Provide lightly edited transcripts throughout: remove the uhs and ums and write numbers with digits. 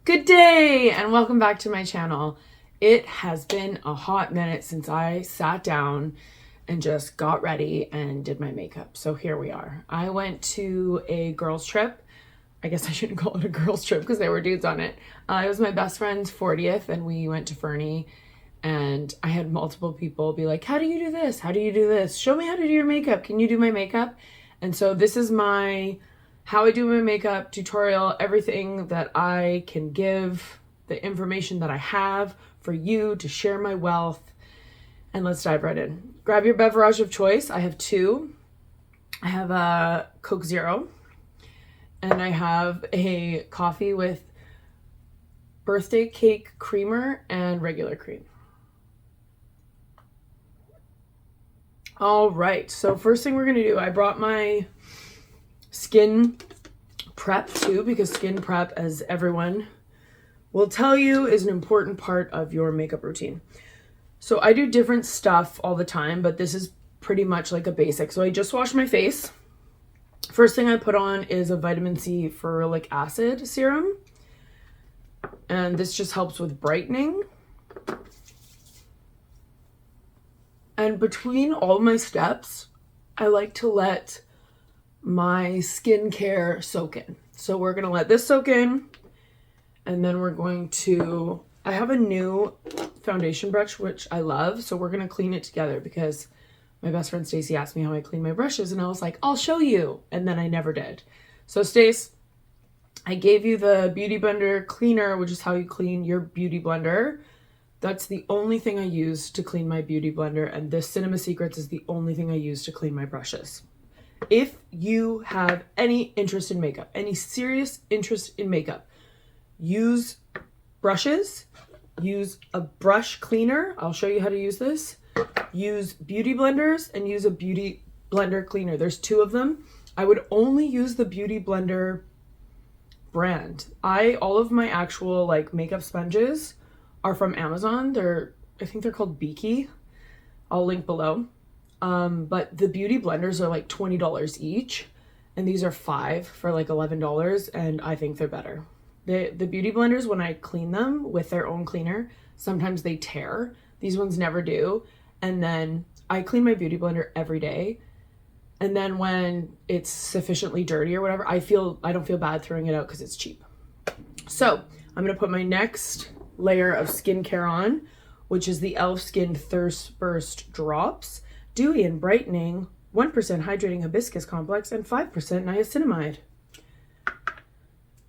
Good day and welcome back to my channel. It has been a hot minute since I sat down and just got ready and did my makeup. So here we are. I went to a girls trip. I guess I shouldn't call it a girls trip because there were dudes on it. It was my best friend's 40th and we went to Fernie, and I had multiple people be like, how do you do this? How do you do this? Show me how to do your makeup. Can you do my makeup? And so this is my how I do my makeup tutorial, everything that I can give, the information that I have for you to share my wealth. And let's dive right in. Grab your beverage of choice. I have two. I have a Coke Zero and I have a coffee with birthday cake creamer and regular cream. All right, so first thing we're gonna do, I brought my skin prep too, because skin prep, as everyone will tell you, is an important part of your makeup routine. So I do different stuff all the time, but this is pretty much like a basic. So I just washed my face. First thing I put on is a vitamin C ferulic acid serum, and this just helps with brightening. And between all my steps, I like to let my skincare soak in. So we're gonna let this soak in, and then we're going to, I have a new foundation brush which I love, so we're gonna clean it together because my best friend Stacy asked me how I clean my brushes and I was like, I'll show you, and then I never did. So Stace, I gave you the Beauty Blender cleaner, which is how you clean your beauty blender. That's the only thing I use to clean my beauty blender, and this Cinema Secrets is the only thing I use to clean my brushes. If you have any interest in makeup, any serious interest in makeup, use brushes, use a brush cleaner. I'll show you how to use this. Use beauty blenders and use a beauty blender cleaner. There's two of them. I would only use the Beauty Blender brand. All of my actual like makeup sponges are from Amazon. I think they're called BEAKEY. I'll link below. But the beauty blenders are like $20 each, and these are 5 for like $11, and I think they're better. The beauty blenders, when I clean them with their own cleaner, sometimes they tear. These ones never do. And then I clean my beauty blender every day, and then when it's sufficiently dirty or whatever, I don't feel bad throwing it out because it's cheap. So I'm gonna put my next layer of skincare on, which is the e.l.f. Skin Thirst Burst Drops. Dewy and brightening, 1% hydrating hibiscus complex, and 5% niacinamide.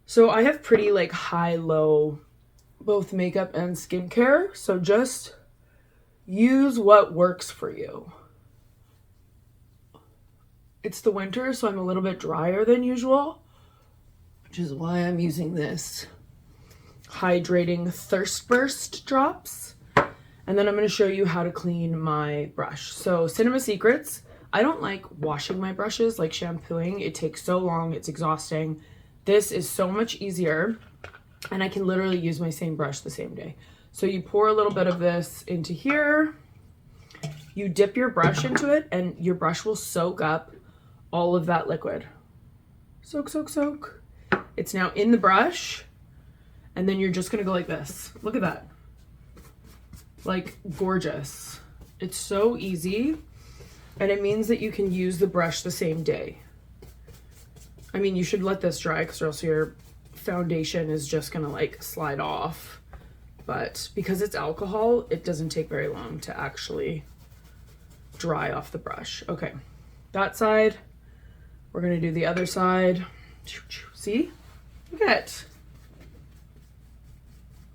So I have pretty like high-low both makeup and skincare, so just use what works for you. It's the winter, so I'm a little bit drier than usual, which is why I'm using this hydrating Thirst Burst drops. And then I'm going to show you how to clean my brush. So Cinema Secrets, I don't like washing my brushes, like shampooing. It takes so long, it's exhausting. This is so much easier, and I can literally use my same brush the same day. So you pour a little bit of this into here, you dip your brush into it, and your brush will soak up all of that liquid. Soak, soak, soak. It's now in the brush, and then you're just going to go like this. Look at that. Like gorgeous. It's so easy, and it means that you can use the brush the same day. I mean, you should let this dry because or else your foundation is just gonna like slide off, but because it's alcohol, it doesn't take very long to actually dry off the brush. Okay, that side. We're gonna do the other side. See, look at it.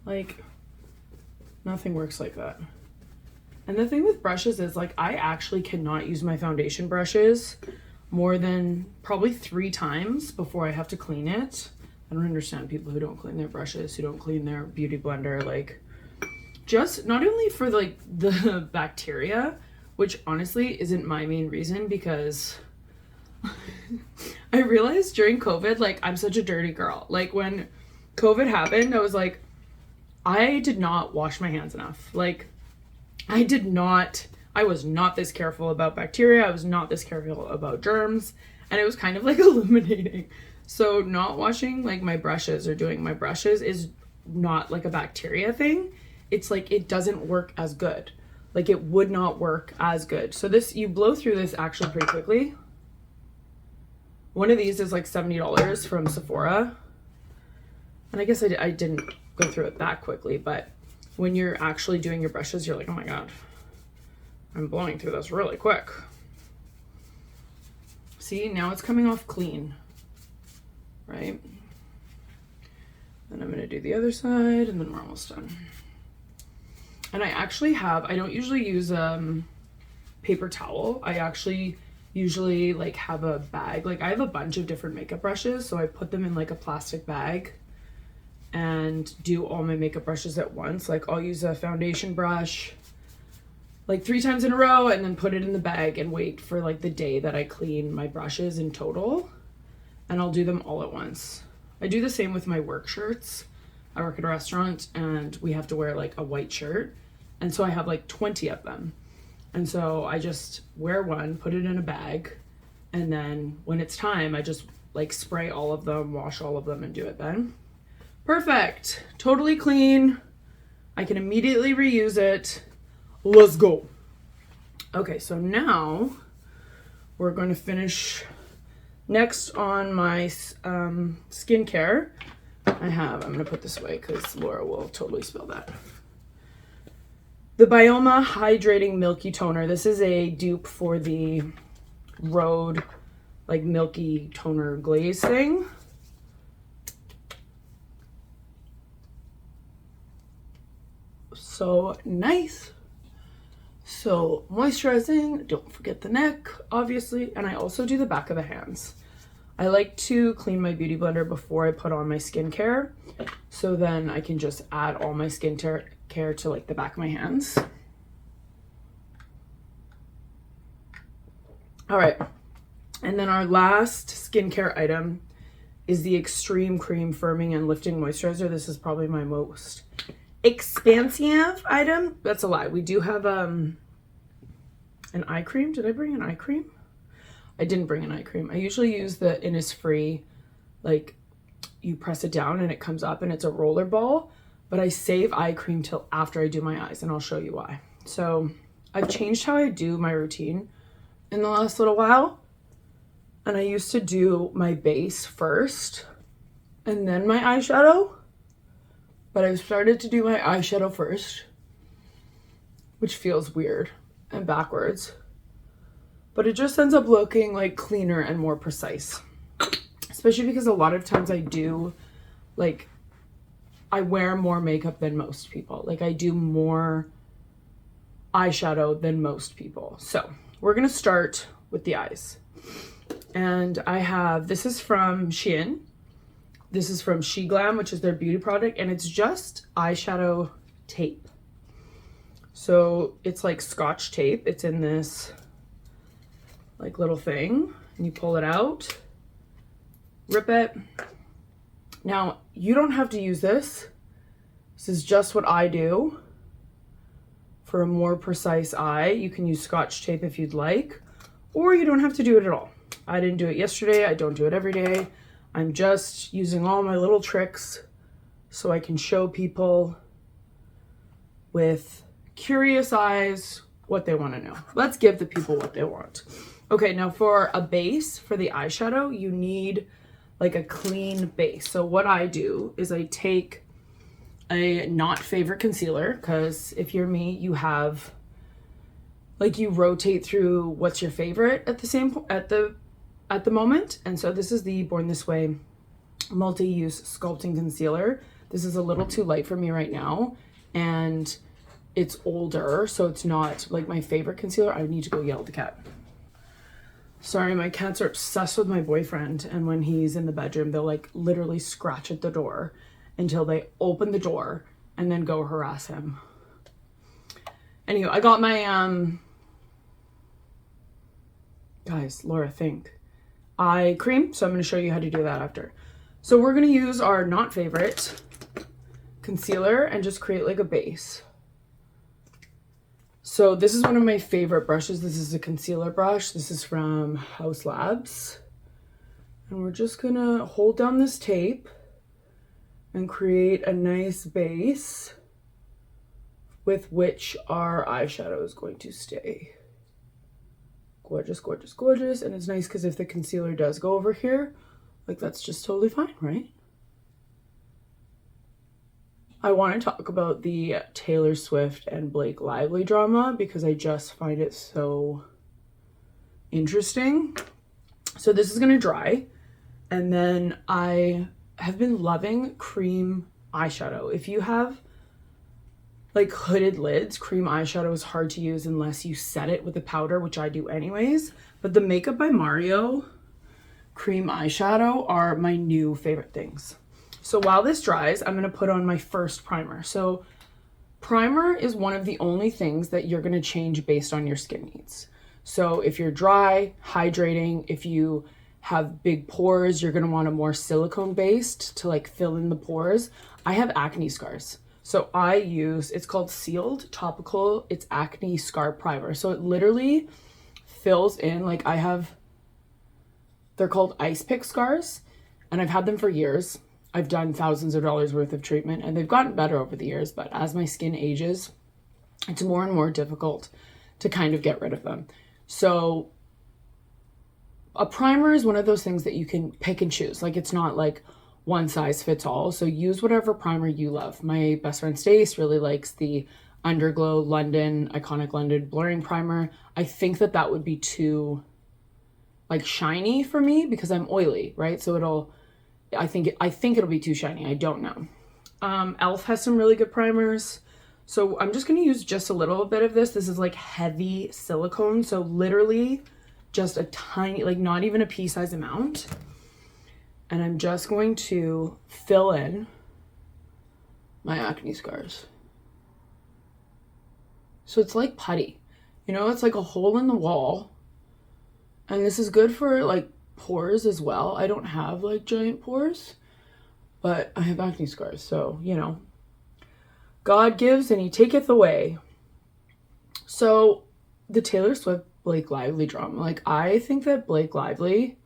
Like, nothing works like that. And the thing with brushes is like I actually cannot use my foundation brushes more than probably 3 times before I have to clean it. I don't understand people who don't clean their brushes, who don't clean their beauty blender. Like, just not only for like the bacteria, which honestly isn't my main reason, because I realized during COVID, like I'm such a dirty girl. Like when COVID happened, I was like, I did not wash my hands enough. Like I was not this careful about bacteria. I was not this careful about germs, and it was kind of like illuminating. So not washing like my brushes or doing my brushes is not like a bacteria thing. It's like it doesn't work as good. Like it would not work as good. So this, you blow through this actually pretty quickly. One of these is like $70 from Sephora. And I guess I didn't go through it that quickly, but when you're actually doing your brushes, you're like, oh my God, I'm blowing through this really quick. See, now it's coming off clean, right? Then I'm gonna do the other side and then we're almost done. And I actually have, I don't usually use paper towel. I actually usually like have a bag. Like I have a bunch of different makeup brushes, so I put them in like a plastic bag and do all my makeup brushes at once. Like I'll use a foundation brush like 3 times in a row and then put it in the bag and wait for like the day that I clean my brushes in total, and I'll do them all at once. I do the same with my work shirts. I work at a restaurant and we have to wear like a white shirt, and so I have like 20 of them. And so I just wear one, put it in a bag, and then when it's time, I just like spray all of them, wash all of them, and do it then. Perfect. Totally clean. I can immediately reuse it. Let's go. Okay, so now we're going to finish next on my skincare. I'm going to put this away because Laura will totally spill that. The Bioma Hydrating Milky Toner. This is a dupe for the Rhode like milky toner glaze thing. So nice. So moisturizing, don't forget the neck, obviously, and I also do the back of the hands. I like to clean my beauty blender before I put on my skincare, so then I can just add all my skincare to like the back of my hands. All right, and then our last skincare item is the Extreme Cream Firming and Lifting Moisturizer. This is probably my most expansive item. That's a lie. We do have an eye cream. Did I bring an eye cream? I didn't bring an eye cream. I usually use the Innisfree, like you press it down and it comes up and it's a roller ball, but I save eye cream till after I do my eyes, and I'll show you why. So I've changed how I do my routine in the last little while, and I used to do my base first and then my eyeshadow. But I've started to do my eyeshadow first, which feels weird and backwards. But it just ends up looking like cleaner and more precise. Especially because a lot of times I do, like, I wear more makeup than most people. Like, I do more eyeshadow than most people. So, we're going to start with the eyes. And I have, this is from Shein. This is from She Glam, which is their beauty product, and it's just eyeshadow tape. So it's like Scotch tape. It's in this like little thing, and you pull it out, rip it. Now, you don't have to use this. This is just what I do for a more precise eye. You can use Scotch tape if you'd like, or you don't have to do it at all. I didn't do it yesterday. I don't do it every day. I'm just using all my little tricks so I can show people with curious eyes what they want to know. Let's give the people what they want. Okay, now for a base for the eyeshadow, you need like a clean base. So what I do is I take a not favorite concealer, because if you're me, you have like you rotate through what's your favorite at the moment. And so this is the Born This Way multi-use sculpting concealer. This is a little too light for me right now, and it's older, so it's not like my favorite concealer. I need to go yell at the cat. Sorry, my cats are obsessed with my boyfriend, and when he's in the bedroom, they'll like literally scratch at the door until they open the door and then go harass him. Anyway, I got my guys, Laura, think eye cream, so I'm going to show you how to do that after. So we're going to use our not favorite concealer and just create like a base. So this is one of my favorite brushes. This is a concealer brush. This is from Haus Labs. And we're just going to hold down this tape and create a nice base with which our eyeshadow is going to stay. Gorgeous, gorgeous, gorgeous. And it's nice because if the concealer does go over here, like that's just totally fine, right? I want to talk about the Taylor Swift and Blake Lively drama because I just find it so interesting. So this is going to dry. And then I have been loving cream eyeshadow. If you have like hooded lids, cream eyeshadow is hard to use unless you set it with a powder, which I do anyways. But the Makeup by Mario cream eyeshadow are my new favorite things. So while this dries, I'm going to put on my first primer. So primer is one of the only things that you're going to change based on your skin needs. So if you're dry, hydrating, if you have big pores, you're going to want a more silicone based to like fill in the pores. I have acne scars. So I use, it's called Sealed Topical, it's Acne Scar Primer. So it literally fills in, like I have, they're called ice pick scars and I've had them for years. I've done thousands of dollars worth of treatment and they've gotten better over the years, but as my skin ages, it's more and more difficult to kind of get rid of them. So a primer is one of those things that you can pick and choose. Like it's not like one size fits all. So use whatever primer you love. My best friend Stace really likes the Underglow London, Iconic London Blurring Primer. I think that that would be too like shiny for me because I'm oily, right? So I think it'll be too shiny. I don't know. Elf has some really good primers. So I'm just going to use just a little bit of this. This is like heavy silicone. So literally just a tiny, like not even a pea size amount. And I'm just going to fill in my acne scars. So it's like putty, you know, it's like a hole in the wall. And this is good for like pores as well. I don't have like giant pores, but I have acne scars. So, you know, God gives and he taketh away. So the Taylor Swift Blake Lively drama, like I think that Blake Lively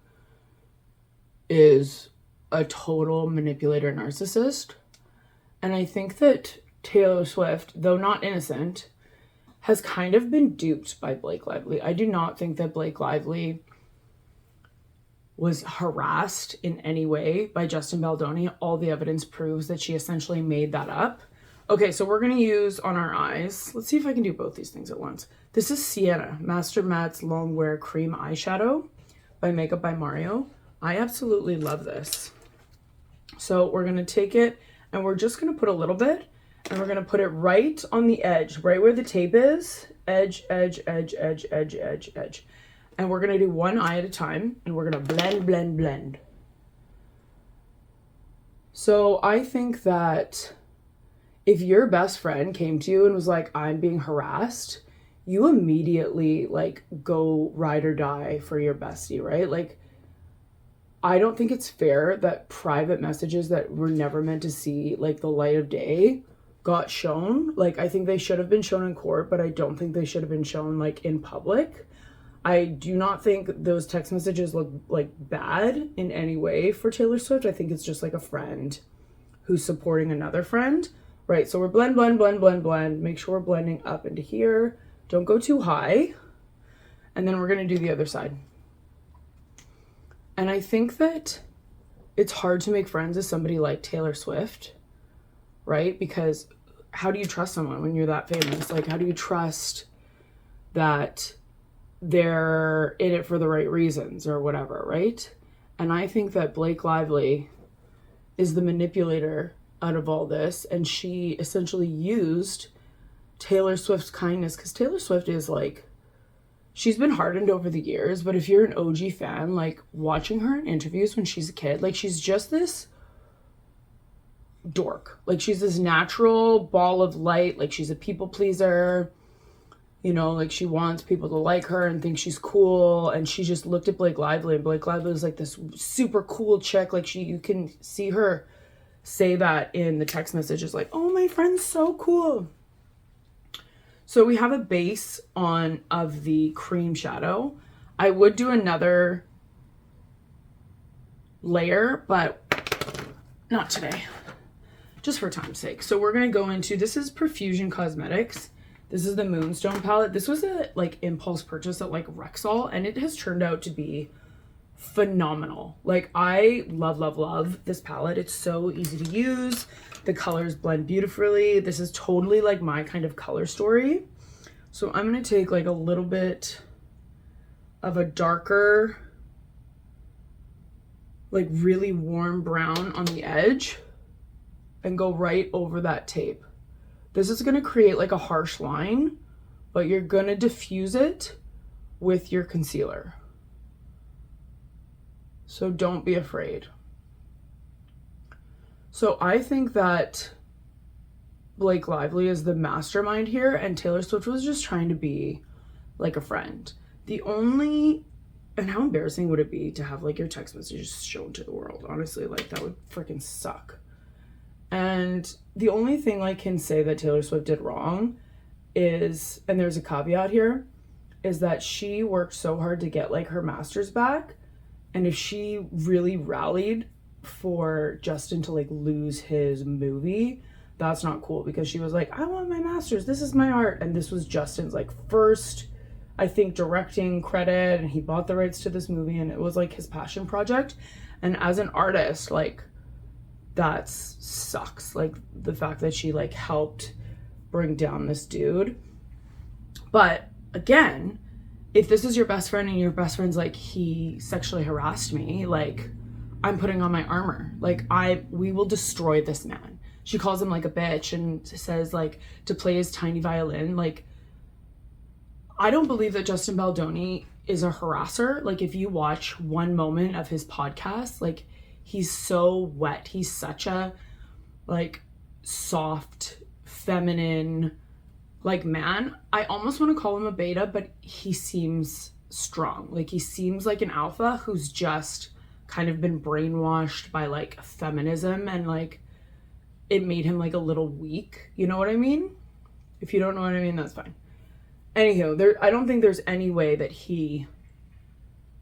is a total manipulator narcissist. And I think that Taylor Swift, though not innocent, has kind of been duped by Blake Lively. I do not think that Blake Lively was harassed in any way by Justin Baldoni. All the evidence proves that she essentially made that up. Okay, so we're going to use on our eyes. Let's see if I can do both these things at once. This is Sienna, Master Matte's Longwear Cream Eyeshadow by Makeup by Mario. I absolutely love this. So we're going to take it and we're just going to put a little bit and we're going to put it right on the edge, right where the tape is. Edge, edge, edge, edge, edge, edge, edge. And we're going to do one eye at a time and we're going to blend, blend, blend. So I think that if your best friend came to you and was like, I'm being harassed, you immediately like go ride or die for your bestie, right? Like, I don't think it's fair that private messages that were never meant to see like the light of day got shown. Like, I think they should have been shown in court, but I don't think they should have been shown like in public. I do not think those text messages look like bad in any way for Taylor Swift. I think it's just like a friend who's supporting another friend, right? So we're blend, blend, blend, blend, blend. Make sure we're blending up into here. Don't go too high. And then we're going to do the other side. And I think that it's hard to make friends with somebody like Taylor Swift, right? Because how do you trust someone when you're that famous? Like, how do you trust that they're in it for the right reasons or whatever, right? And I think that Blake Lively is the manipulator out of all this. And she essentially used Taylor Swift's kindness because Taylor Swift is like, she's been hardened over the years, but if you're an OG fan, like watching her in interviews when she's a kid, like she's just this dork. Like she's this natural ball of light. Like she's a people pleaser, you know, like she wants people to like her and think she's cool. And she just looked at Blake Lively and Blake Lively was like this super cool chick. Like you can see her say that in the text messages, like, oh, my friend's so cool. So we have a base on of the cream shadow. I would do another layer, but not today. just for time's sake. So we're gonna go into, this is Profusion Cosmetics. This is the Moonstone palette. This was a like impulse purchase at like Rexall, and it has turned out to be phenomenal. Like I love this palette. It's so easy to use. The colors blend beautifully. This is totally like my kind of color story. So I'm gonna take like a little bit of a darker, like really warm brown on the edge and go right over that tape. This is gonna create like a harsh line, but you're gonna diffuse it with your concealer. So don't be afraid. So I think that Blake Lively is the mastermind here, and Taylor Swift was just trying to be like a friend. The only, and how embarrassing would it be to have like your text messages shown to the world? Honestly, like that would freaking suck. And the only thing I can say that Taylor Swift did wrong is, and there's a caveat here, is that she worked so hard to get like her master's back. And if she really rallied for Justin to like lose his movie, that's not cool, because she was like, I want my master's, this is my art. And this was Justin's like first, I think, directing credit, and he bought the rights to this movie, and it was like his passion project. And as an artist, like that sucks. Like the fact that she like helped bring down this dude. But again, if this is your best friend and your best friend's like, he sexually harassed me, like I'm putting on my armor. Like we will destroy this man. She calls him like a bitch and says like to play his tiny violin. Like I don't believe that Justin Baldoni is a harasser. Like if you watch one moment of his podcast, like he's so wet. He's such a like soft, feminine like man. I almost want to call him a beta, but he seems strong. Like he seems like an alpha who's just kind of been brainwashed by like feminism, and like it made him like a little weak. You know what I mean? If you don't know what I mean, that's fine. Anywho, I don't think there's any way that he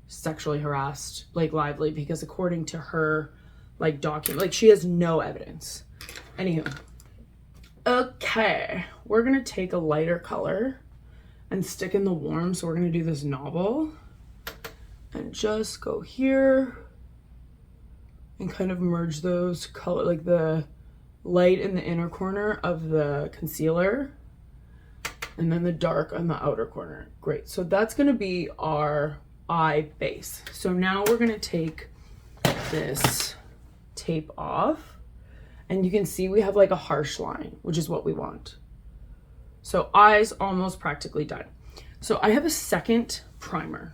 sexually harassed Blake Lively, because according to her like document, like she has no evidence. Anywho, okay, we're gonna take a lighter color and stick in the warm. So we're gonna do this Novel and just go here and kind of merge those color, like the light in the inner corner of the concealer and then the dark on the outer corner. Great. So that's gonna be our eye base. So now we're gonna take this tape off, and you can see we have like a harsh line, which is what we want. So eyes almost practically done. So I have a second primer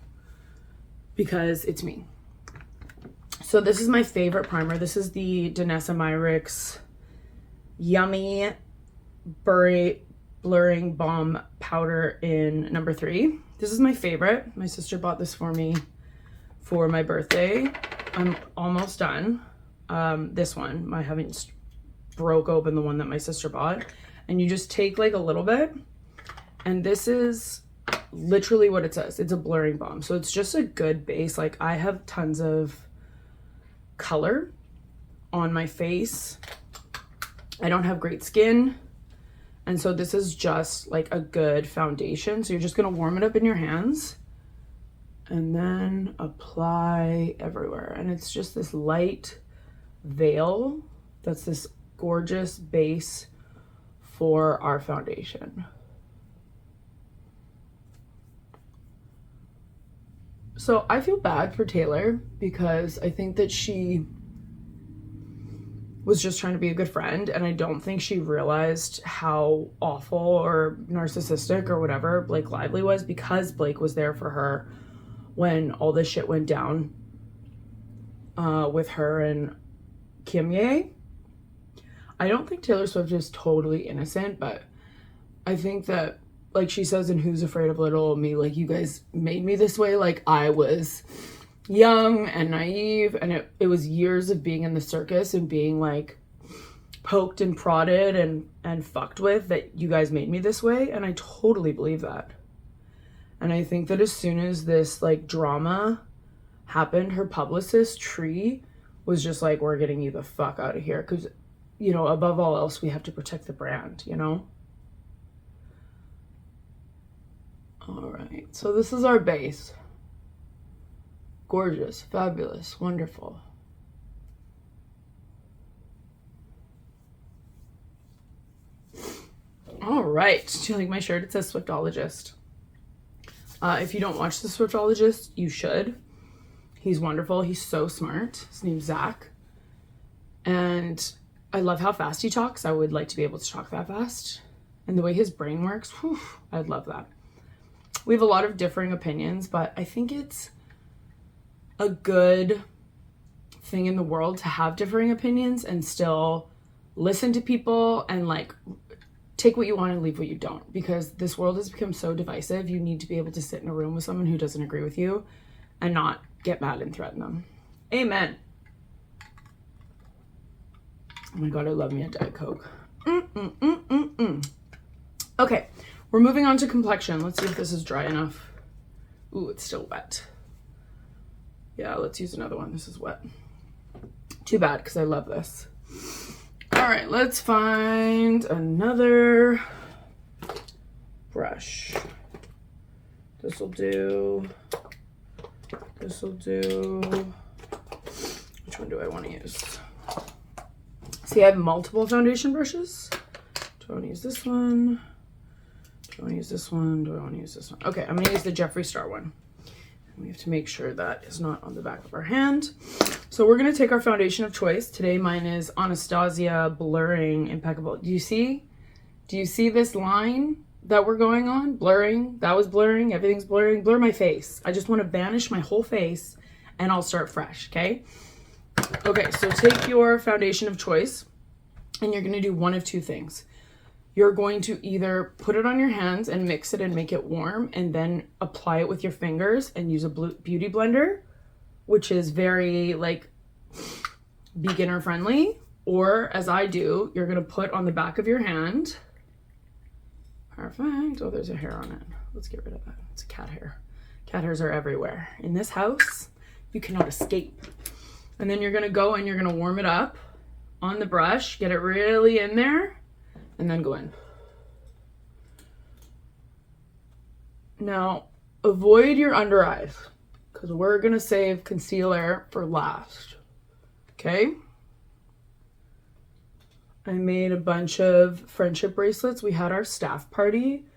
because it's me. So this is my favorite primer. This is the Danessa Myricks Yummy Blurring Balm Powder in number 3. This is my favorite. My sister bought this for me for my birthday. I'm almost done. This one, I haven't broke open the one that my sister bought. And you just take like a little bit, and this is literally what it says. It's a blurring balm. So it's just a good base. Like I have tons of color on my face. I don't have great skin. And so this is just like a good foundation. So you're just gonna warm it up in your hands and then apply everywhere. And it's just this light veil that's this gorgeous base for our foundation. So I feel bad for Taylor because I think that she was just trying to be a good friend, and I don't think she realized how awful or narcissistic or whatever Blake Lively was, because Blake was there for her when all this shit went down with her and Kim Ye. I don't think Taylor Swift is totally innocent, but I think that, like she says in Who's Afraid of Little Old Me, like, you guys made me this way. Like, I was young and naive, and it was years of being in the circus and being like poked and prodded and fucked with, that you guys made me this way. And I totally believe that. And I think that as soon as this like drama happened, her publicist Tree was just like, we're getting you the fuck out of here, because you know, above all else, we have to protect the brand, you know? All right, so this is our base. Gorgeous, fabulous, wonderful. All right, do you like my shirt? It says Swiftologist. If you don't watch The Swiftologist, you should. He's wonderful. He's so smart. His name's Zach. And I love how fast he talks. I would like to be able to talk that fast. And the way his brain works, whew, I'd love that. We have a lot of differing opinions, but I think it's a good thing in the world to have differing opinions and still listen to people and like take what you want and leave what you don't, because this world has become so divisive. You need to be able to sit in a room with someone who doesn't agree with you and not get mad and threaten them. Amen. Oh my God, I love me a Diet Coke. Okay, we're moving on to complexion. Let's see if this is dry enough. Ooh, it's still wet. Yeah, let's use another one. This is wet. Too bad, because I love this. All right, let's find another brush. This will do. This will do. Which one do I want to use? See, I have multiple foundation brushes. Do I want to use this one? Do I want to use this one? Do I want to use this one? Okay, I'm going to use the Jeffree Star one. We have to make sure that is not on the back of our hand. So we're going to take our foundation of choice. Today mine is Anastasia Blurring Impeccable. Do you see? Do you see this line that we're going on? Blurring. That was blurring. Everything's blurring. Blur my face. I just want to vanish my whole face and I'll start fresh, okay? Okay, so take your foundation of choice and you're going to do one of two things. You're going to either put it on your hands and mix it and make it warm and then apply it with your fingers and use a beauty blender, which is very like beginner friendly. Or as I do, you're going to put on the back of your hand. Perfect. Oh, there's a hair on it. Let's get rid of that. It's a cat hair. Cat hairs are everywhere. In this house, you cannot escape. And then you're going to go and you're going to warm it up on the brush, get it really in there, and then go in. Now, avoid your under eyes because we're going to save concealer for last. Okay? I made a bunch of friendship bracelets. We had our staff party,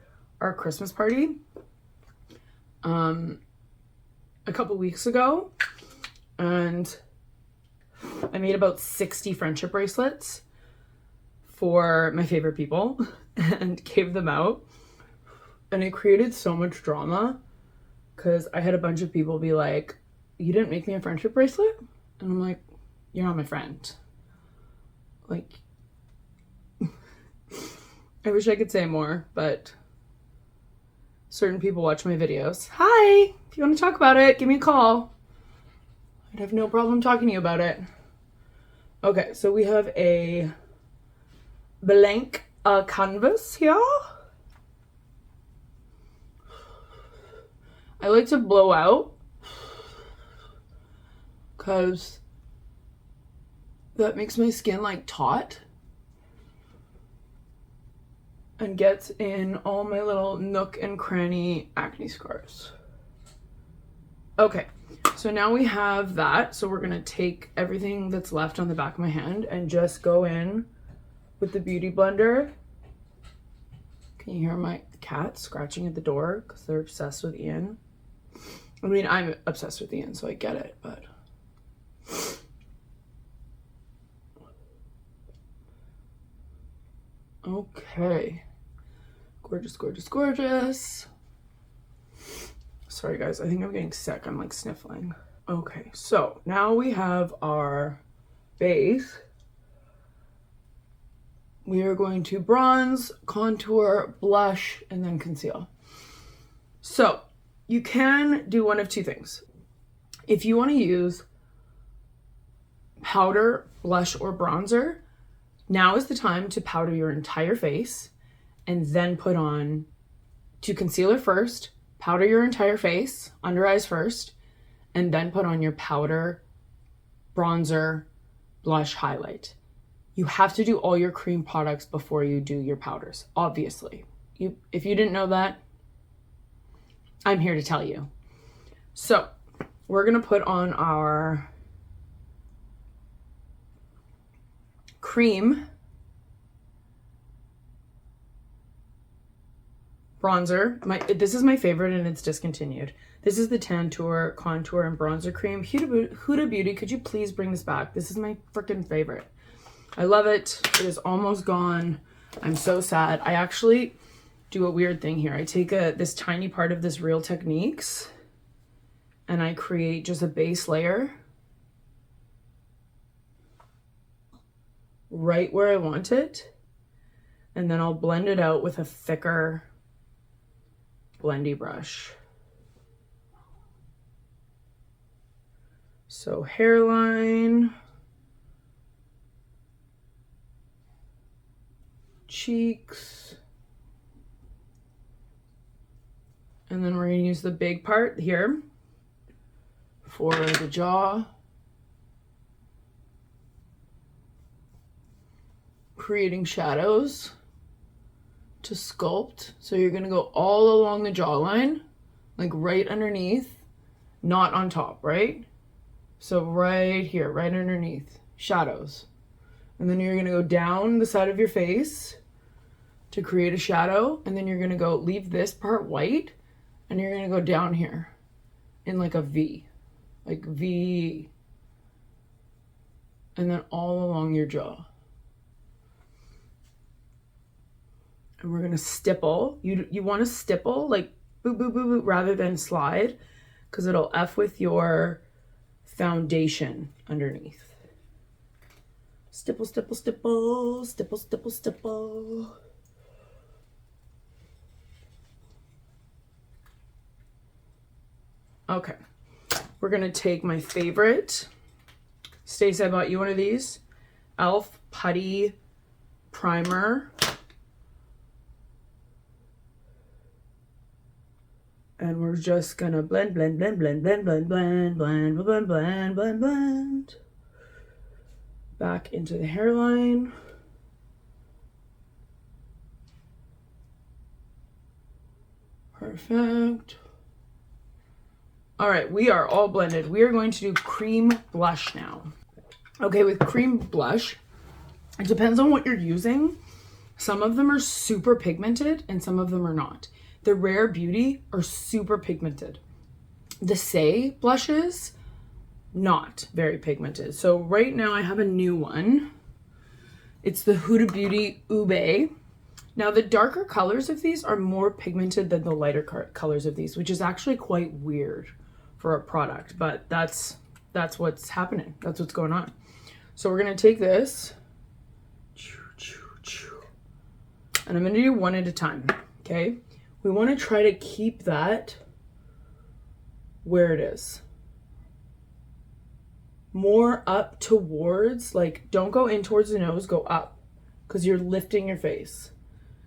our Christmas party, a couple weeks ago, and I made about 60 friendship bracelets for my favorite people and gave them out. And it created so much drama because I had a bunch of people be like, you didn't make me a friendship bracelet? And I'm like, you're not my friend. Like, I wish I could say more, but certain people watch my videos. Hi, if you want to talk about it, give me a call. I'd have no problem talking to you about it. Okay, so we have a blank canvas here. I like to blow out because that makes my skin like taut and gets in all my little nook and cranny acne scars. Okay, so now we have that. So we're gonna take everything that's left on the back of my hand and just go in with the beauty blender. Can you hear my cat scratching at the door because they're obsessed with Ian? I mean, I'm obsessed with Ian, so I get it, but okay. Gorgeous, gorgeous, gorgeous. Sorry guys, I think I'm getting sick. I'm like sniffling. Okay, so now we have our base. We are going to bronze, contour, blush, and then conceal. So you can do one of two things. If you want to use powder, blush, or bronzer, now is the time to powder your entire face and then put on, to concealer first, powder your entire face, under eyes first, and then put on your powder, bronzer, blush, highlight. you have to do all your cream products before you do your powders, obviously. If you didn't know that, I'm here to tell you. So we're gonna put on our cream bronzer. This is my favorite and it's discontinued. This is the Tantour Contour and Bronzer Cream. Huda Beauty, could you please bring this back? This is my freaking favorite. I love it. It is almost gone. I'm so sad. I actually do a weird thing here. I take this tiny part of this Real Techniques and I create just a base layer right where I want it. And then I'll blend it out with a thicker blendy brush. So hairline, cheeks, and then we're going to use the big part here for the jaw, creating shadows to sculpt. So you're going to go all along the jawline, like right underneath, not on top, right? So right here, right underneath, shadows. And then you're gonna go down the side of your face to create a shadow. And then you're gonna go leave this part white and you're gonna go down here in like a V, like V. And then all along your jaw. And we're gonna stipple. You wanna stipple, like boop, boop, boop, boop, rather than slide, because it'll F with your foundation underneath. Stipple, stipple, stipple, stipple, stipple, stipple. Okay, we're gonna take my favorite. Stacey, I bought you one of these. e.l.f. Putty Primer. And we're just gonna blend, blend, blend, blend, blend, blend, blend, blend, blend, blend, blend, blend. Back into the hairline. Perfect. All right, we are all blended. We are going to do cream blush now. Okay, with cream blush, it depends on what you're using. Some of them are super pigmented and some of them are not. The Rare Beauty are super pigmented. The Say blushes, not very pigmented. So right now I have a new one. It's the Huda Beauty Ube. Now the darker colors of these are more pigmented than the lighter colors of these, which is actually quite weird for a product, but that's what's happening. That's what's going on. So we're gonna take this, and I'm gonna do one at a time, okay? We wanna try to keep that where it is. More up towards, like, don't go in towards the nose, go up, because you're lifting your face.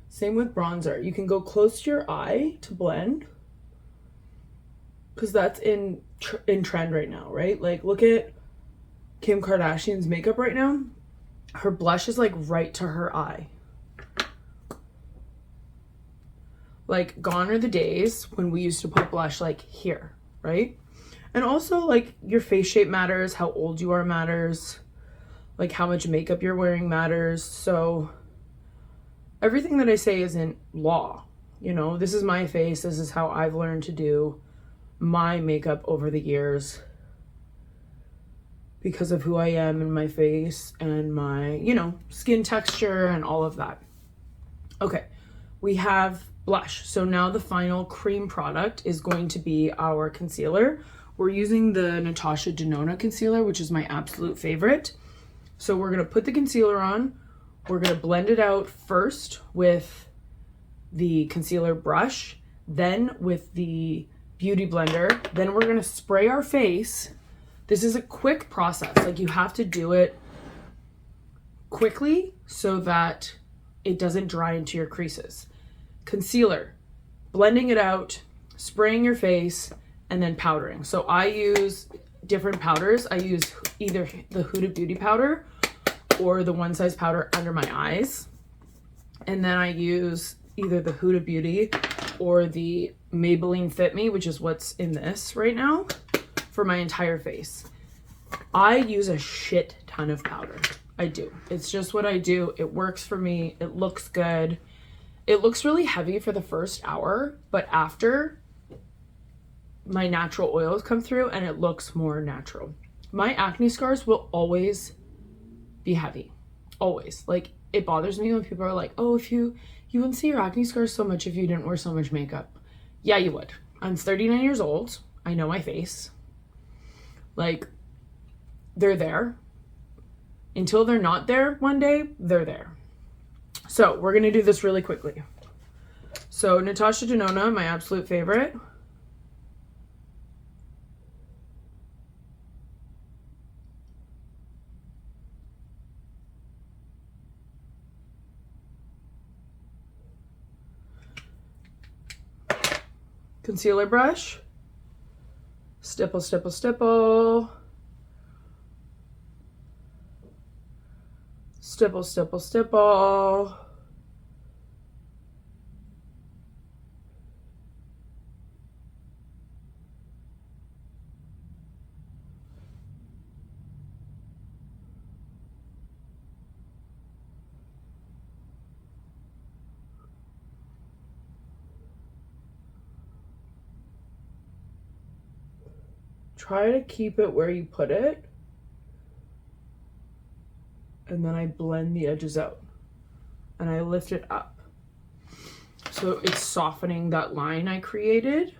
Same with bronzer. You can go close to your eye to blend, because that's in trend right now, right? Like, look at Kim Kardashian's makeup right now. Her blush is like right to her eye. Like, gone are the days when we used to put blush like here, right? And also, like, your face shape matters, how old you are matters, like how much makeup you're wearing matters. So everything that I say isn't law, you know? This is my face. This is how I've learned to do my makeup over the years because of who I am and my face and my, you know, skin texture and all of that. Okay, we have blush. So now the final cream product is going to be our concealer. We're using the Natasha Denona concealer, which is my absolute favorite. So we're gonna put the concealer on. We're gonna blend it out first with the concealer brush, then with the beauty blender. Then we're gonna spray our face. This is a quick process. Like, you have to do it quickly so that it doesn't dry into your creases. Concealer, blending it out, spraying your face, and then powdering. So I use different powders. I use either the Huda Beauty powder or the One Size powder under my eyes. And then I use either the Huda Beauty or the Maybelline Fit Me, which is what's in this right now, for my entire face. I use a shit ton of powder. I do. It's just what I do. It works for me. It looks good. It looks really heavy for the first hour, but after, my natural oils come through and it looks more natural. My acne scars will always be heavy. Always. Like, it bothers me when people are like, oh, if you wouldn't see your acne scars so much if you didn't wear so much makeup. Yeah, you would. I'm 39 years old. I know my face. Like, they're there. Until they're not there one day, they're there. So we're going to do this really quickly. So Natasha Denona, my absolute favorite. Concealer brush. Stipple, stipple, stipple. Stipple, stipple, stipple. Try to keep it where you put it. And then I blend the edges out. And I lift it up. So it's softening that line I created.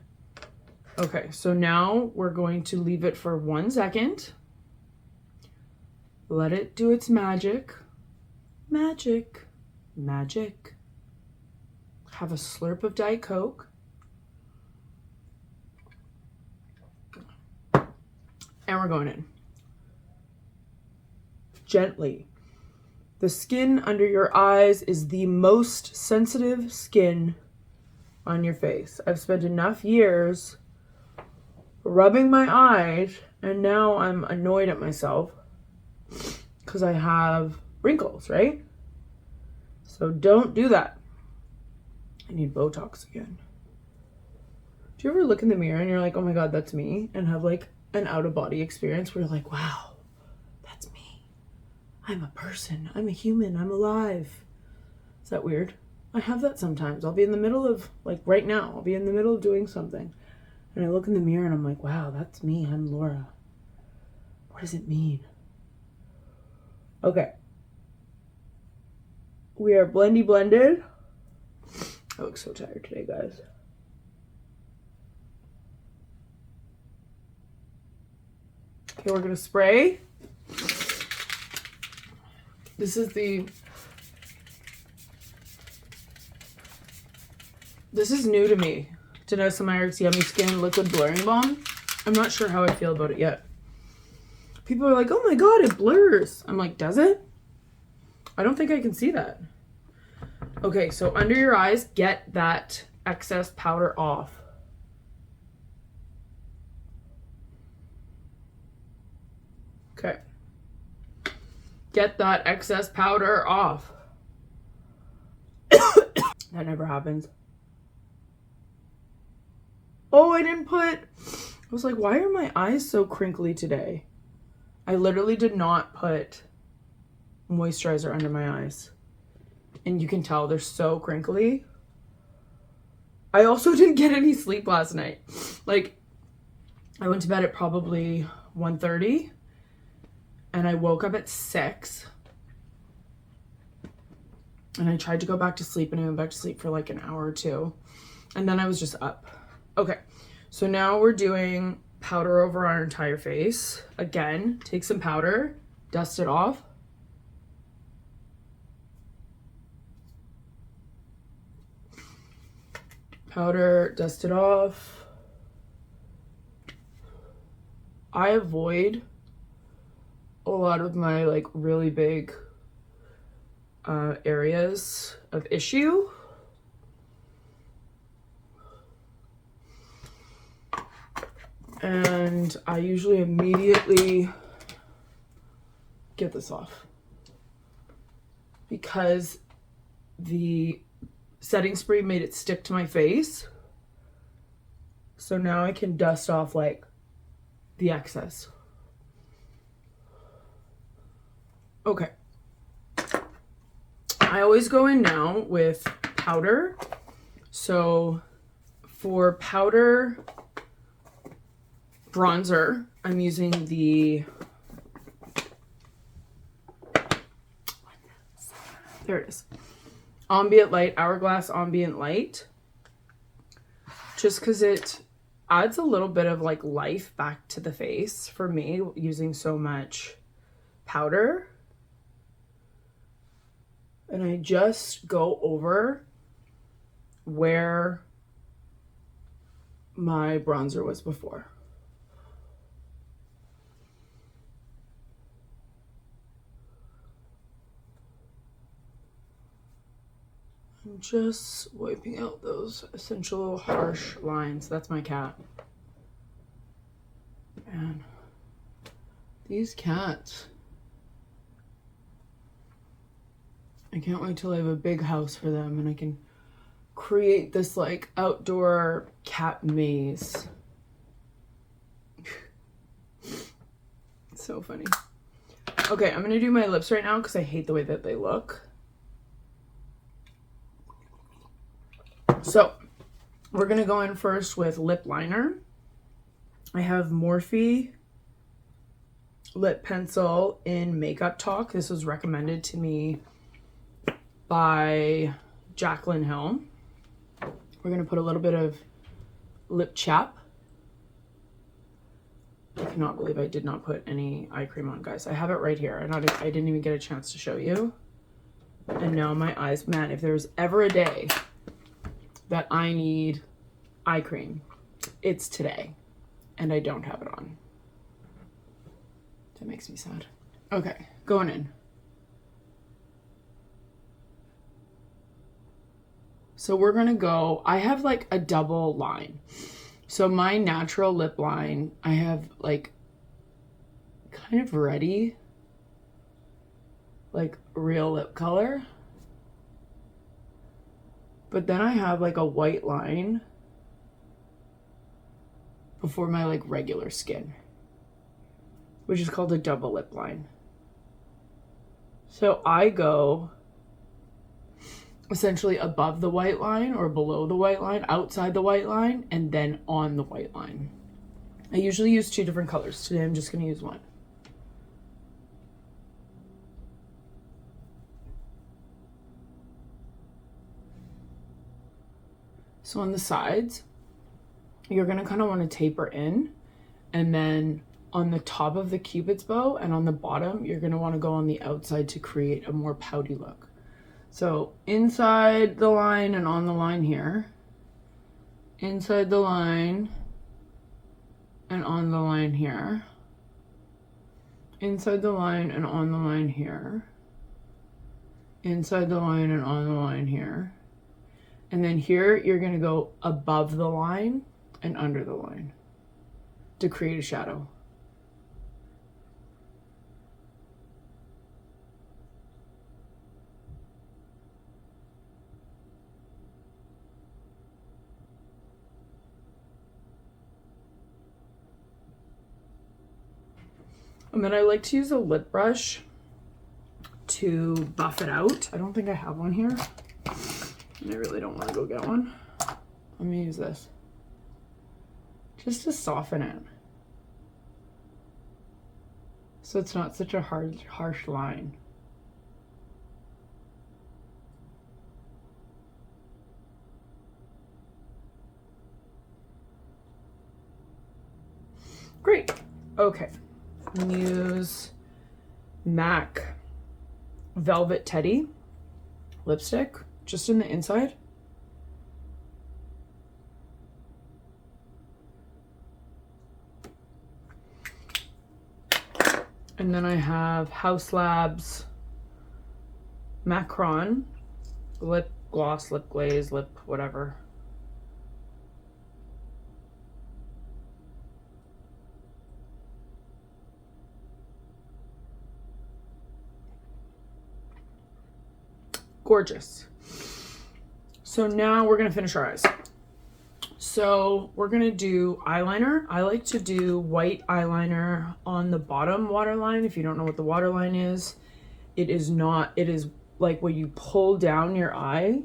Okay, so now we're going to leave it for 1 second. Let it do its magic. Magic. Magic. Have a slurp of Diet Coke. And we're going in. Gently. The skin under your eyes is the most sensitive skin on your face. I've spent enough years rubbing my eyes, and now I'm annoyed at myself because I have wrinkles, right? So don't do that. I need Botox again. Do you ever look in the mirror and you're like, oh my God, that's me? And have like an out-of-body experience where you're like, wow, that's me. I'm a person. I'm a human. I'm alive. Is that weird? I have that sometimes. I'll be in the middle of, like right now, I'll be in the middle of doing something. And I look in the mirror and I'm like, wow, that's me. I'm Laura. What does it mean? Okay. We are blendy blended. I look so tired today, guys. Okay, we're gonna spray. This is new to me. Danessa Myricks Yummy Skin Liquid Blurring Balm. I'm not sure how I feel about it yet. People are like, oh my God, it blurs. I'm like, does it? I don't think I can see that. Okay, so under your eyes, get that excess powder off. Okay. Get that excess powder off. That never happens. Oh, I didn't put... I was like, why are my eyes so crinkly today? I literally did not put moisturizer under my eyes. And you can tell they're so crinkly. I also didn't get any sleep last night. Like, I went to bed at probably 1:30. And I woke up at 6. And I tried to go back to sleep, and I went back to sleep for like an hour or two. And then I was just up. Okay, so now we're doing powder over our entire face. Again, take some powder, dust it off. Powder, dust it off. I avoid a lot of my like really big areas of issue. And I usually immediately get this off. because the setting spray made it stick to my face. So now I can dust off like the excess. Okay. I always go in now with powder. So for powder bronzer, I'm using the, there it is, Ambient Light, Hourglass Ambient Light. Just because it adds a little bit of like life back to the face for me using so much powder. And I just go over where my bronzer was before. I'm just wiping out those essential harsh lines. That's my cat. Man, these cats. I can't wait till I have a big house for them and I can create this like outdoor cat maze. So funny. Okay, I'm gonna do my lips right now because I hate the way that they look. So we're gonna go in first with lip liner. I have Morphe lip pencil in Makeup Talk. This was recommended to me by Jaclyn Hill. We're gonna put a little bit of lip chap. I cannot believe I did not put any eye cream on, guys. I have it right here. I didn't even get a chance to show you. And now my eyes, man, if there's ever a day that I need eye cream, it's today. And I don't have it on. That makes me sad. Okay, going in. So we're gonna go, I have like a double line. So my natural lip line, I have like kind of ready, like real lip color. But then I have like a white line before my like regular skin, which is called a double lip line. So I go essentially above the white line or below the white line, outside the white line, and then on the white line. I usually use 2 different colors. Today I'm just going to use one. So on the sides, you're going to kind of want to taper in, and then on the top of the Cupid's bow and on the bottom, you're going to want to go on the outside to create a more pouty look. So inside the line and on the line here, inside the line and on the line here, inside the line and on the line here, inside the line and on the line here, and then here you're going to go above the line and under the line to create a shadow. And then I like to use a lip brush to buff it out. I don't think I have one here, and I really don't want to go get one. Let me use this just to soften it, so it's not such a harsh line. Great. Okay. Use MAC Velvet Teddy lipstick just in the inside. And then I have Haus Labs Macron lip gloss, lip glaze, lip whatever. Gorgeous. So now we're gonna finish our eyes. So we're gonna do eyeliner. I like to do white eyeliner on the bottom waterline. If you don't know what the waterline is, it is like when you pull down your eye,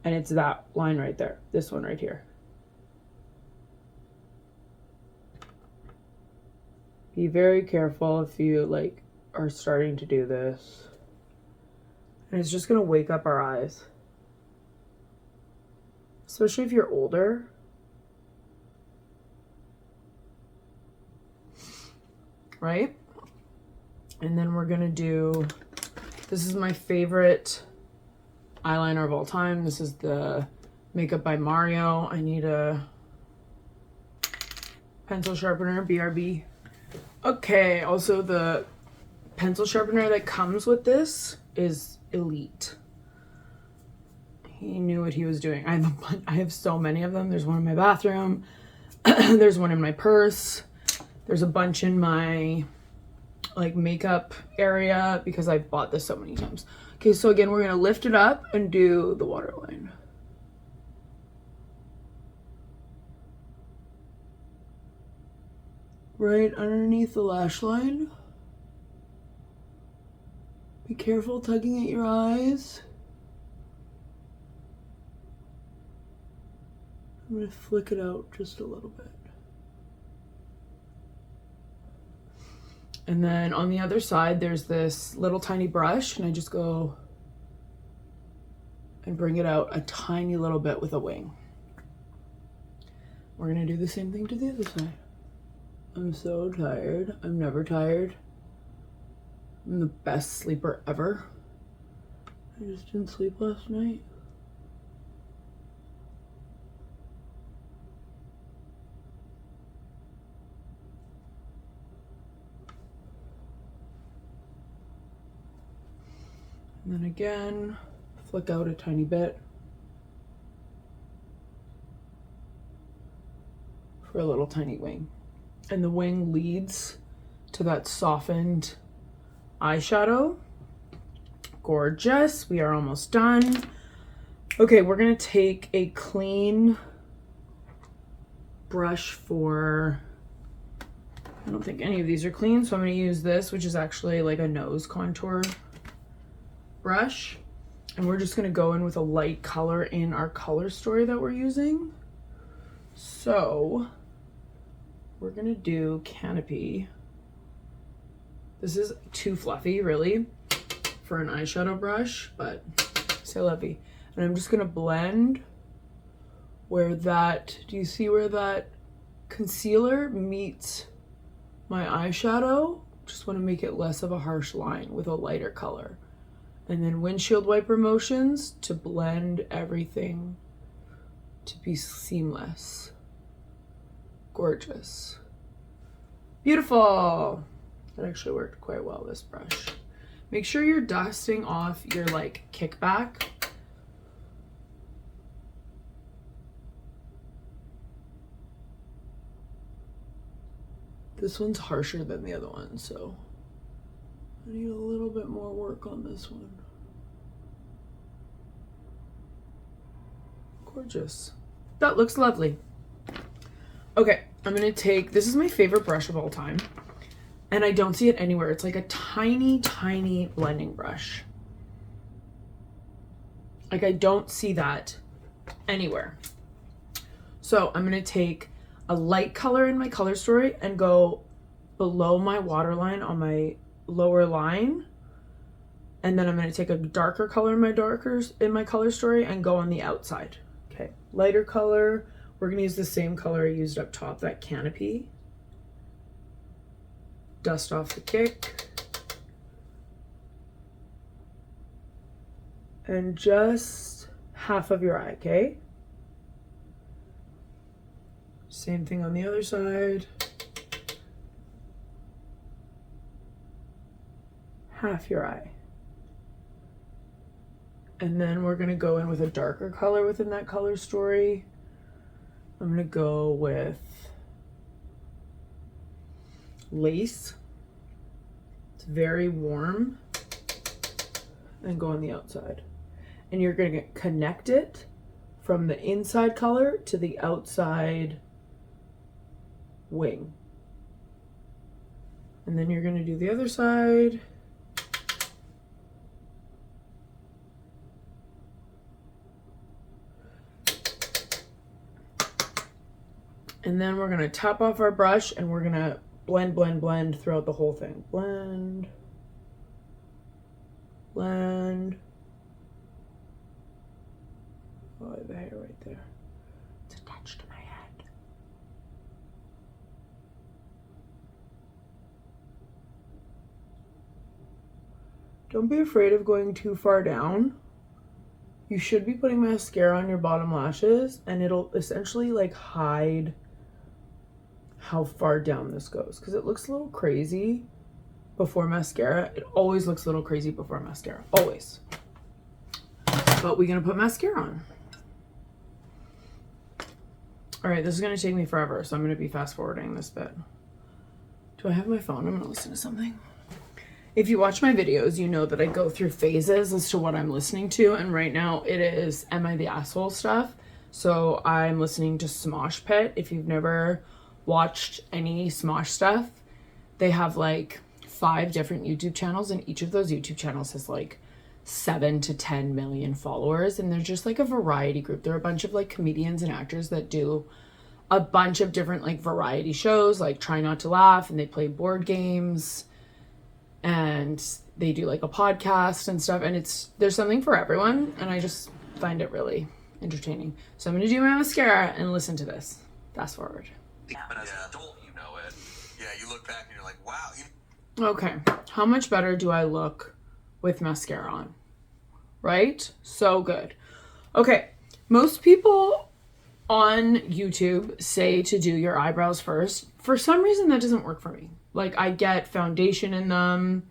and it's that line right there, this one right here. Be very careful if you like are starting to do this. And it's just gonna wake up our eyes. Especially if you're older. Right? And then we're gonna do, this is my favorite eyeliner of all time. This is the Makeup by Mario. I need a pencil sharpener, BRB. Okay, also the pencil sharpener that comes with this is elite. He knew what he was doing. I have so many of them. There's one in my bathroom. There's one in my purse. There's a bunch in my like makeup area because I bought this so many times. Okay, so again, we're gonna lift it up and do the waterline. Right underneath the lash line. Be careful tugging at your eyes. I'm gonna flick it out just a little bit. And then on the other side, there's this little tiny brush, and I just go and bring it out a tiny little bit with a wing. We're gonna do the same thing to the other side. I'm so tired. I'm never tired. I'm the best sleeper ever. I just didn't sleep last night. And then again, flick out a tiny bit for a little tiny wing. And the wing leads to that softened eyeshadow. Gorgeous. We are almost done. Okay, we're gonna take a clean brush for, I don't think any of these are clean, so I'm gonna use this, which is actually like a nose contour brush. And we're just gonna go in with a light color in our color story that we're using. So we're gonna do Canopy. This is too fluffy, really, for an eyeshadow brush, but c'est la vie. And I'm just gonna blend where that, do you see where that concealer meets my eyeshadow? Just wanna make it less of a harsh line with a lighter color. And then windshield wiper motions to blend everything to be seamless. Gorgeous. Beautiful. That actually worked quite well, this brush. Make sure you're dusting off your like kickback. This one's harsher than the other one, so I need a little bit more work on this one. Gorgeous. That looks lovely. Okay, I'm gonna take, this is my favorite brush of all time, and I don't see it anywhere. It's like a tiny, tiny blending brush. Like I don't see that anywhere. So I'm gonna take a light color in my color story and go below my waterline on my lower line, and then I'm going to take a darker color in my color story and go on the outside. Okay, lighter color, we're going to use the same color I used up top, that Canopy. Dust off the kick, and just half of your eye. Okay, same thing on the other side. Half your eye. And then we're gonna go in with a darker color within that color story. I'm gonna go with Lace. It's very warm. And go on the outside. and you're going to connect it from the inside color to the outside wing. And then you're going to do the other side. And then we're going to top off our brush and we're going to blend, blend, blend throughout the whole thing. Blend. Blend. Oh, I have a hair right there. It's attached to my head. Don't be afraid of going too far down. You should be putting mascara on your bottom lashes and it'll essentially like hide how far down this goes, because it looks a little crazy before mascara. It always looks a little crazy before mascara, always. But we're gonna put mascara on. All right, this is gonna take me forever, so I'm gonna be fast forwarding this bit. Do I have my phone? I'm gonna listen to something. If you watch my videos, you know that I go through phases as to what I'm listening to, and right now it is Am I the Asshole stuff. So I'm listening to Smosh Pit. If you've never watched any Smosh stuff, they have like 5 different YouTube channels, and each of those YouTube channels has like 7 to 10 million followers, and they're just like a variety group. They're a bunch of like comedians and actors that do a bunch of different like variety shows, like Try Not to Laugh, and they play board games, and they do like a podcast and stuff, and there's something for everyone, and I just find it really entertaining. So I'm gonna do my mascara and listen to this. Fast forward. But as an adult, you know it. Yeah, you look back and you're like, wow. Okay, how much better do I look with mascara on? Right? So good. Okay, most people on YouTube say to do your eyebrows first. For some reason, that doesn't work for me. Like, I get foundation in them.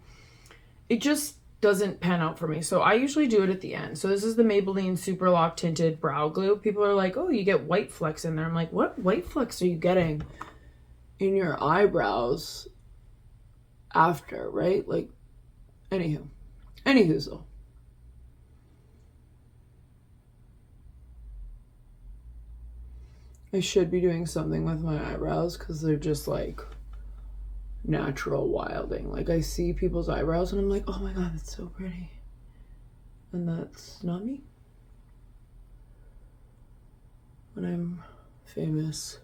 It just doesn't pan out for me. So I usually do it at the end. So this is the Maybelline Super Lock Tinted Brow Glue. People are like, oh, you get white flecks in there. I'm like, what white flecks are you getting in your eyebrows after, right? Like, anywho. I should be doing something with my eyebrows because they're just like natural wilding. Like, I see people's eyebrows and I'm like, oh my god, that's so pretty. And that's not me. When I'm famous,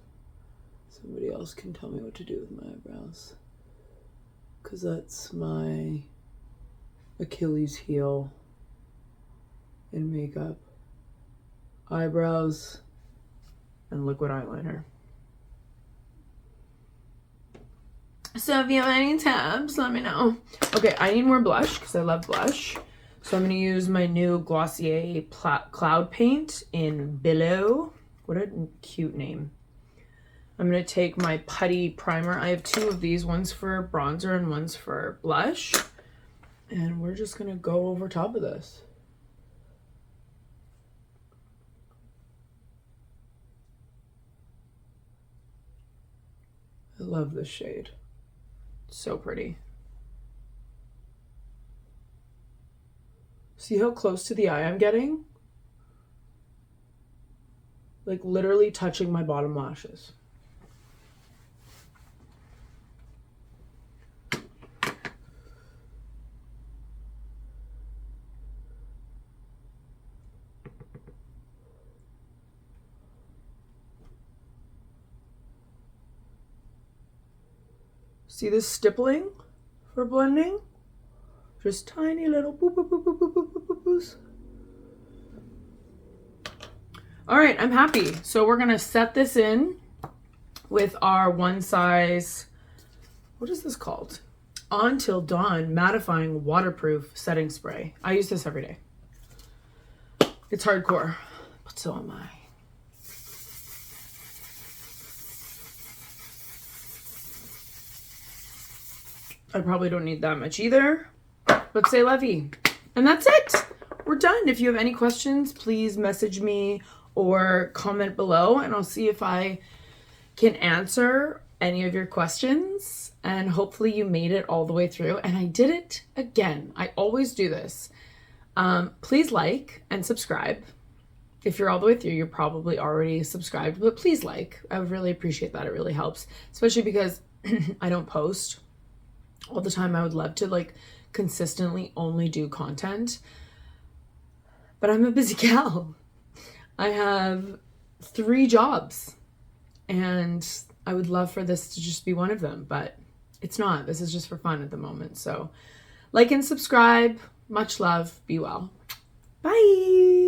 somebody else can tell me what to do with my eyebrows, because that's my Achilles heel in makeup. Eyebrows and liquid eyeliner. So if you have any tabs, let me know. Okay, I need more blush because I love blush. So I'm going to use my new Glossier Cloud Paint in Billow. What a cute name. I'm going to take my putty primer. I have 2 of these. One's for bronzer and one's for blush. And we're just going to go over top of this. I love this shade. So pretty. See how close to the eye I'm getting? Like literally touching my bottom lashes. See this stippling for blending? Just tiny little boop, boop, boop, boop, boop, boop, boop, boop, boop. All right, I'm happy. So we're gonna set this in with our one size, what is this called? Until Dawn Mattifying Waterproof Setting Spray. I use this every day. It's hardcore, but so am I. I probably don't need that much either, but say la vie. And that's it. We're done. If you have any questions, please message me or comment below, and I'll see if I can answer any of your questions. And hopefully you made it all the way through. And I did it again. I always do this. Please like and subscribe. If you're all the way through, you're probably already subscribed, but please like. I would really appreciate that. It really helps, especially because I don't post all the time. I would love to like consistently only do content, but I'm a busy gal. I have 3 jobs and I would love for this to just be one of them, but it's not. This is just for fun at the moment. So like and subscribe. Much love. Be well. Bye.